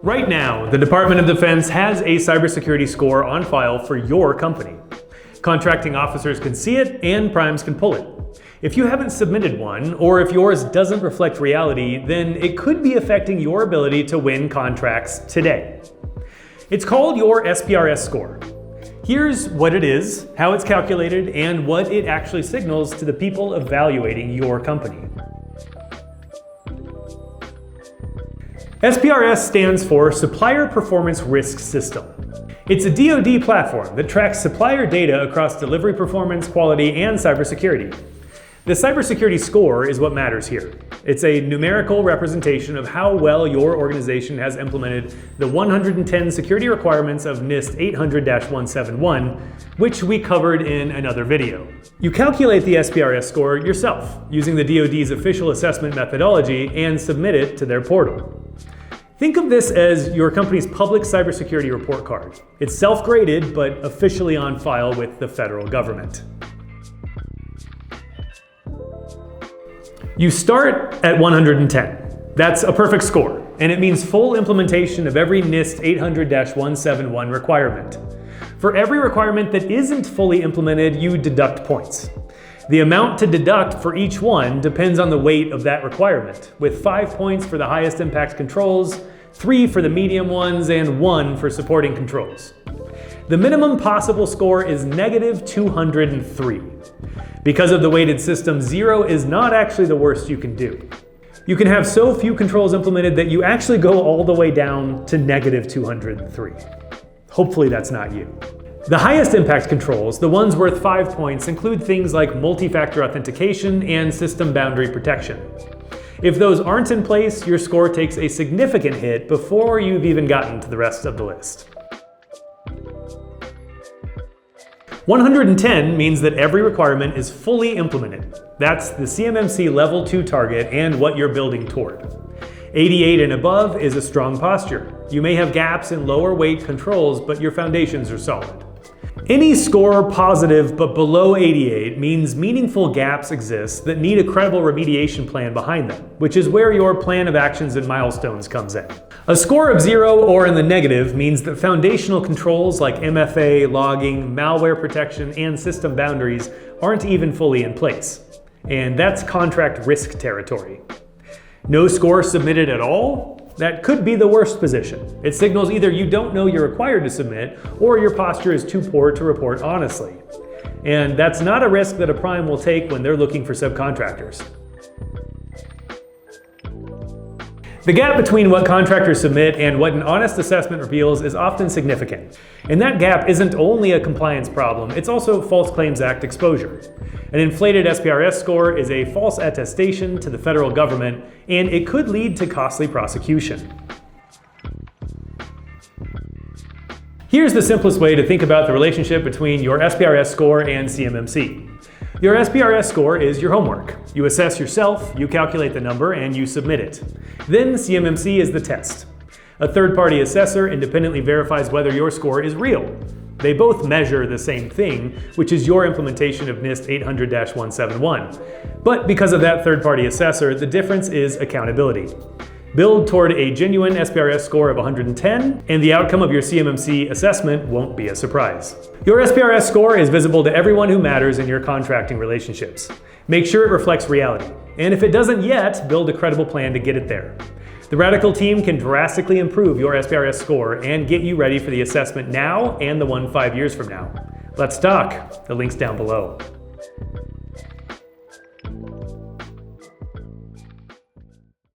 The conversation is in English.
Right now, the Department of Defense has a cybersecurity score on file for your company. Contracting officers can see it and primes can pull it. If you haven't submitted one, or if yours doesn't reflect reality, then it could be affecting your ability to win contracts today. It's called your SPRS score. Here's what it is, how it's calculated, and what it actually signals to the people evaluating your company. SPRS stands for Supplier Performance Risk System. It's a DoD platform that tracks supplier data across delivery performance, quality, and cybersecurity. The cybersecurity score is what matters here. It's a numerical representation of how well your organization has implemented the 110 security requirements of NIST 800-171, which we covered in another video. You calculate the SPRS score yourself, using the DoD's official assessment methodology, and submit it to their portal. Think of this as your company's public cybersecurity report card. It's self-graded, but officially on file with the federal government. You start at 110. That's a perfect score, and it means full implementation of every NIST 800-171 requirement. For every requirement that isn't fully implemented, you deduct points. The amount to deduct for each one depends on the weight of that requirement, with 5 points for the highest impact controls, 3 for the medium ones, and 1 for supporting controls. The minimum possible score is negative 203. Because of the weighted system, 0 is not actually the worst you can do. You can have so few controls implemented that you actually go all the way down to negative 203. Hopefully that's not you. The highest impact controls, the ones worth 5 points, include things like multi-factor authentication and system boundary protection. If those aren't in place, your score takes a significant hit before you've even gotten to the rest of the list. 110 means that every requirement is fully implemented. That's the CMMC Level 2 target and what you're building toward. 88 and above is a strong posture. You may have gaps in lower weight controls, but your foundations are solid. Any score positive but below 88 means meaningful gaps exist that need a credible remediation plan behind them, which is where your plan of actions and milestones comes in. A score of 0 or in the negative means that foundational controls like MFA, logging, malware protection, and system boundaries aren't even fully in place. And that's contract risk territory. No score submitted at all? That could be the worst position. It signals either you don't know you're required to submit, or your posture is too poor to report honestly. And that's not a risk that a prime will take when they're looking for subcontractors. The gap between what contractors submit and what an honest assessment reveals is often significant. And that gap isn't only a compliance problem, it's also False Claims Act exposure. An inflated SPRS score is a false attestation to the federal government, and it could lead to costly prosecution. Here's the simplest way to think about the relationship between your SPRS score and CMMC. Your SPRS score is your homework. You assess yourself, you calculate the number, and you submit it. Then CMMC is the test. A third-party assessor independently verifies whether your score is real. They both measure the same thing, which is your implementation of NIST 800-171. But because of that third-party assessor, the difference is accountability. Build toward a genuine SPRS score of 110, and the outcome of your CMMC assessment won't be a surprise. Your SPRS score is visible to everyone who matters in your contracting relationships. Make sure it reflects reality, and if it doesn't yet, build a credible plan to get it there. The RADICL team can drastically improve your SPRS score and get you ready for the assessment now and the one 5 years from now. Let's talk. The link's down below.